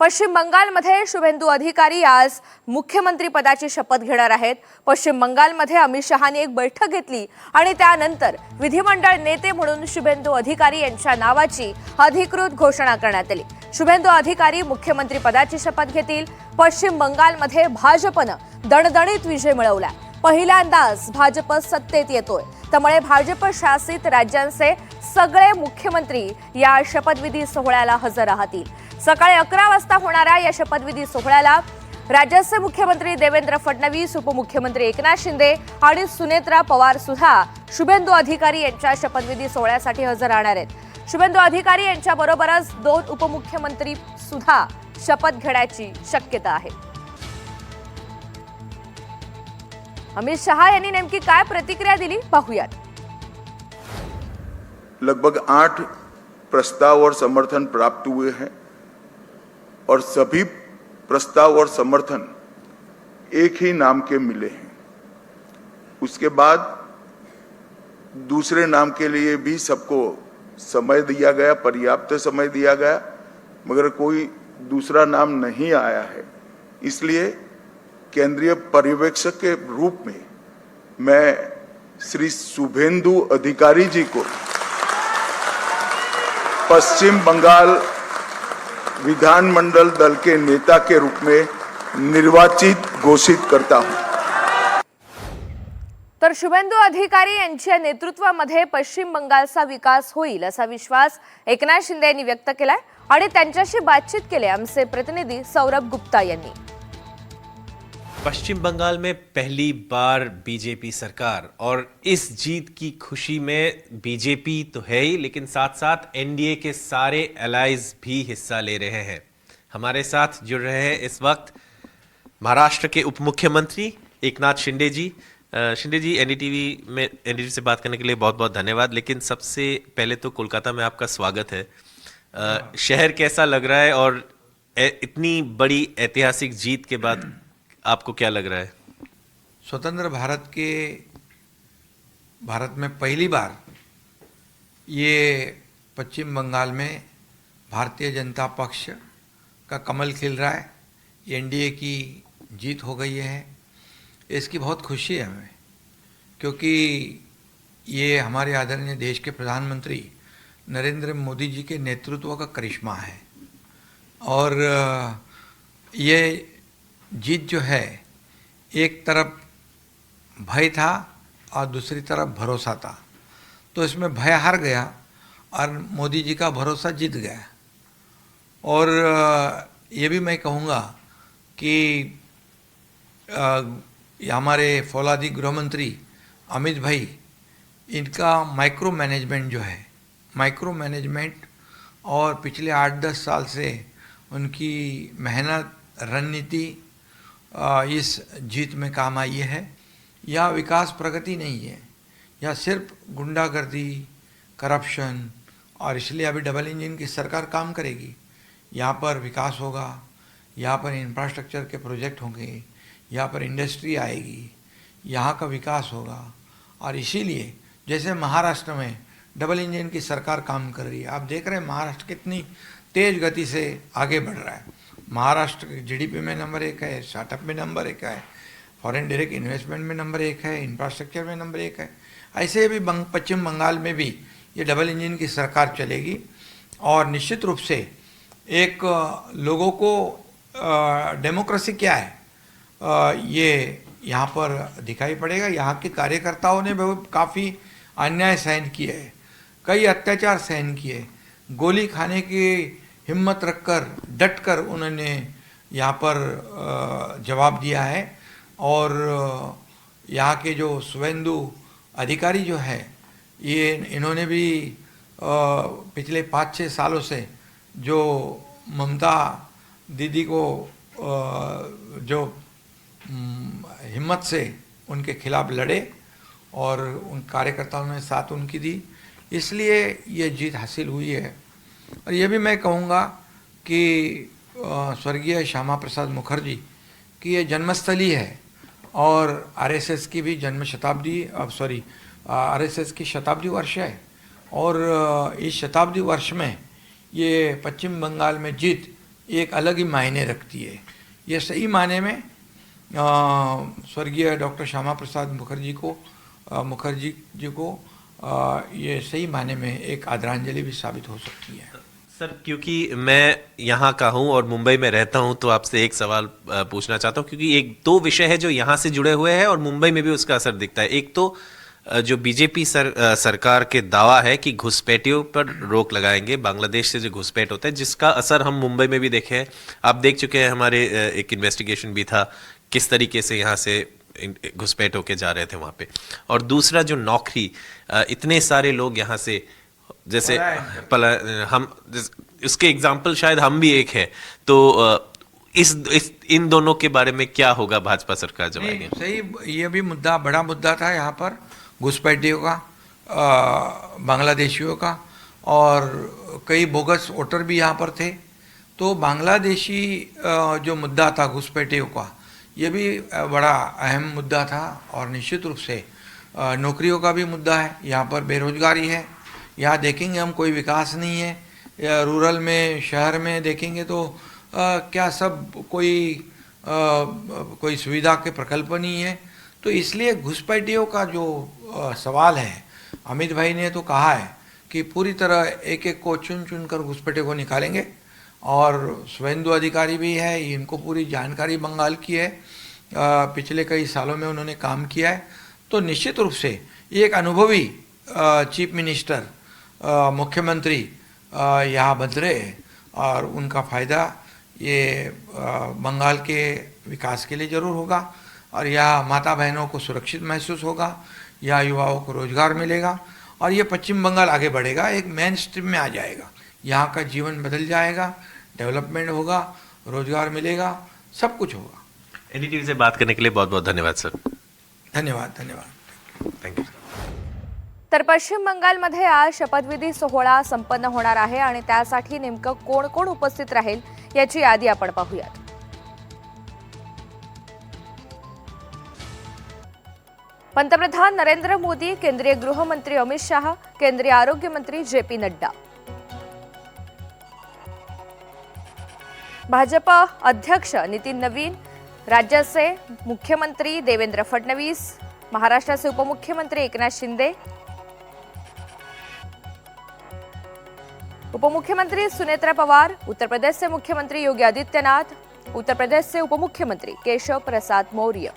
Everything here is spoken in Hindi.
पश्चिम बंगालमध्ये शुभेंदू अधिकारी आज मुख्यमंत्री पदाची शपथ घेणार आहेत। पश्चिम बंगालमध्ये अमित शहानी एक बैठक घेतली आणि त्यानंतर विधिमंडळ नेते म्हणून शुभेंदू अधिकारी यांच्या नावाची अधिकृत घोषणा करण्यात आली। शुभेंदू अधिकारी मुख्यमंत्री पदाची शपथ घेतील। पश्चिम बंगालमध्ये भाजपनं दणदणीत विजय मिळवला। पहिल्यांदाच भाजप सत्तेत येतोय, त्यामुळे भाजप शासित राज्यांचे सगळे मुख्यमंत्री या शपथविधी सोहळ्याला हजर राहतील। सकाळी 11 वाजता होणाऱ्या या शपथविधी सोहळ्याला राज्याचे मुख्यमंत्री देवेंद्र फडणवीस, उपमुख्यमंत्री एकनाथ शिंदे आणि सुनेत्रा पवार सुद्धा शुभेंदू अधिकारी यांच्या शपथविधी सोहळ्यासाठी हजर राहणार आहेत। शुभेंदू अधिकारी यांच्या बरोबरच 2 उपमुख्यमंत्री सुद्धा शपथ घेण्याची शक्यता आहे। अमित शहा यांनी नेमकी काय प्रतिक्रिया दिली पाहूयात। लगभग 8 प्रस्ताव और समर्थन प्राप्त हुए हैं और सभी प्रस्ताव और समर्थन एक ही नाम के मिले हैं। उसके बाद दूसरे नाम के लिए भी सबको समय दिया गया, पर्याप्त समय दिया गया, मगर कोई दूसरा नाम नहीं आया है। इसलिए केंद्रीय पर्यवेक्षक के रूप में मैं श्री शुभेंदु अधिकारी जी को पश्चिम बंगाल विधानमंडल दल के नेता के रूप में निर्वाचित घोषित करता हूं। तर शुभेंदू अधिकारी यांच्या नेतृत्वामध्ये पश्चिम बंगालचा विकास होईल असा विश्वास एकनाथ शिंदे यांनी व्यक्त केलाय आणि त्यांच्याशी बातचीत केली आमचे प्रतिनिधी सौरभ गुप्ता यांनी। पश्चिम बंगाल में पहली बार बीजेपी सरकार और इस जीत की खुशी में बीजेपी तो है ही, लेकिन साथ साथ एनडीए के सारे एलाइज भी हिस्सा ले रहे हैं। हमारे साथ जुड़ रहे हैं इस वक्त महाराष्ट्र के उप मुख्यमंत्री एकनाथ शिंदे जी। एनडीटीवी से बात करने के लिए बहुत बहुत धन्यवाद। लेकिन सबसे पहले तो कोलकाता में आपका स्वागत है। शहर कैसा लग रहा है और इतनी बड़ी ऐतिहासिक जीत के बाद आपको क्या लग रहा है? स्वतंत्र भारत में पहली बार ये पश्चिम बंगाल में भारतीय जनता पक्ष का कमल खिल रहा है। एनडीए की जीत हो गई है, इसकी बहुत खुशी है हमें, क्योंकि ये हमारे आदरणीय देश के प्रधानमंत्री नरेंद्र मोदी जी के नेतृत्व का करिश्मा है। और ये जीत जो है, एक तरफ भय था और दूसरी तरफ भरोसा था, तो इसमें भय हार गया और मोदी जी का भरोसा जीत गया। और ये भी मैं कहूँगा कि हमारे फौलादी गृहमंत्री अमित भाई, इनका माइक्रो मैनेजमेंट और पिछले 8-10 साल से उनकी मेहनत, रणनीति इस जीत में काम आई है। यह विकास प्रगति नहीं है, यह सिर्फ गुंडागर्दी, करप्शन, और इसलिए अभी डबल इंजन की सरकार काम करेगी। यहाँ पर विकास होगा, यहाँ पर इंफ्रास्ट्रक्चर के प्रोजेक्ट होंगे, यहाँ पर इंडस्ट्री आएगी, यहाँ का विकास होगा। और इसीलिए जैसे महाराष्ट्र में डबल इंजन की सरकार काम कर रही है, आप देख रहे हैं महाराष्ट्र कितनी तेज़ गति से आगे बढ़ रहा है। महाराष्ट्र जीडीपी में नंबर 1 है, स्टार्टअप में नंबर 1 है, फॉरेन डायरेक्ट इन्वेस्टमेंट में नंबर 1 है, इंफ्रास्ट्रक्चर में नंबर 1 है। ऐसे भी पश्चिम बंगाल में भी ये डबल इंजन की सरकार चलेगी और निश्चित रूप से एक लोगों को डेमोक्रेसी क्या है ये यहाँ पर दिखाई पड़ेगा। यहाँ के कार्यकर्ताओं ने काफ़ी अन्याय सहन किए है, कई अत्याचार सहन किए, गोली खाने की हिम्मत रखकर, डटकर उन्होंने यहाँ पर जवाब दिया है। और यहाँ के जो शुभेंदु अधिकारी जो है, ये इन्होंने भी पिछले 5-6 सालों से जो ममता दीदी को जो हिम्मत से उनके खिलाफ लड़े और उन कार्यकर्ताओं ने साथ उनकी दी, इसलिए ये जीत हासिल हुई है। और ये भी मैं कहूँगा कि स्वर्गीय श्यामा प्रसाद मुखर्जी की ये जन्मस्थली है और आरएसएस की भी आरएसएस की शताब्दी वर्ष है। और इस शताब्दी वर्ष में ये पश्चिम बंगाल में जीत एक अलग ही मायने रखती है। ये सही मायने में स्वर्गीय डॉक्टर श्यामा प्रसाद मुखर्जी जी को ये सही मायने में एक आदरांजलि भी साबित हो सकती है। सर, क्योंकि मैं यहाँ का हूँ और मुंबई में रहता हूँ, तो आपसे एक सवाल पूछना चाहता हूँ, क्योंकि एक दो विषय है जो यहाँ से जुड़े हुए हैं और मुंबई में भी उसका असर दिखता है। एक तो जो बीजेपी सरकार के दावा है कि घुसपैठियों पर रोक लगाएंगे, बांग्लादेश से जो घुसपैठ होता है, जिसका असर हम मुंबई में भी देखे हैं। आप देख चुके हैं, हमारे एक इन्वेस्टिगेशन भी था किस तरीके से यहाँ से घुसपैठ होके जा रहे थे वहाँ पे। और दूसरा जो नौकरी, इतने सारे लोग यहाँ से जैसे उसके एग्जाम्पल शायद हम भी एक है, तो इन दोनों के बारे में क्या होगा भाजपा सरकार जब आएगी? सही, ये भी बड़ा मुद्दा था यहाँ पर, घुसपैठियों का, बांग्लादेशियों का, और कई बोगस वोटर भी यहाँ पर थे। तो बांग्लादेशी जो मुद्दा था घुसपैठियों का, ये भी बड़ा अहम मुद्दा था। और निश्चित रूप से नौकरियों का भी मुद्दा है। यहाँ पर बेरोजगारी है, यहाँ देखेंगे हम कोई विकास नहीं है, या रूरल में, शहर में देखेंगे तो क्या सब कोई सुविधा के प्रकल्प नहीं है। तो इसलिए घुसपैठियों का जो सवाल है, अमित भाई ने तो कहा है कि पूरी तरह एक एक को चुन चुन कर घुसपैठियों को निकालेंगे। और शुभेंदु अधिकारी भी है, इनको पूरी जानकारी बंगाल की है, पिछले कई सालों में उन्होंने काम किया है। तो निश्चित रूप से ये एक अनुभवी चीफ मिनिस्टर, मुख्यमंत्री यहाँ बन रहे हैं, और उनका फ़ायदा ये बंगाल के विकास के लिए ज़रूर होगा। और यहाँ माता बहनों को सुरक्षित महसूस होगा, यहाँ युवाओं को रोज़गार मिलेगा, और ये पश्चिम बंगाल आगे बढ़ेगा, एक मेन स्ट्रीम में आ जाएगा। यहाँ का जीवन बदल जाएगा, डेवलपमेंट होगा, रोज़गार मिलेगा, सब कुछ होगा। एनडीटीवी से बात करने के लिए बहुत बहुत धन्यवाद सर। धन्यवाद। थँक्यू। तर पश्चिम बंगालमध्ये आज शपथविधी सोहळा संपन्न होणार आहे आणि त्यासाठी नेमकं कोण कोण उपस्थित राहील याची यादी आपण पाहूयात। पंतप्रधान नरेंद्र मोदी, केंद्रीय गृहमंत्री अमित शाह, केंद्रीय आरोग्य मंत्री जेपी नड्डा, भाजपा अध्यक्ष नितीन नवीन, राज्याचे मुख्यमंत्री देवेंद्र फडणवीस, महाराष्ट्राचे उपमुख्यमंत्री एकनाथ शिंदे, उपमुख्यमंत्री सुनेत्रा पवार, उत्तर प्रदेशचे मुख्यमंत्री योगी आदित्यनाथ, उत्तर प्रदेशचे उपमुख्यमंत्री केशव प्रसाद मौर्य।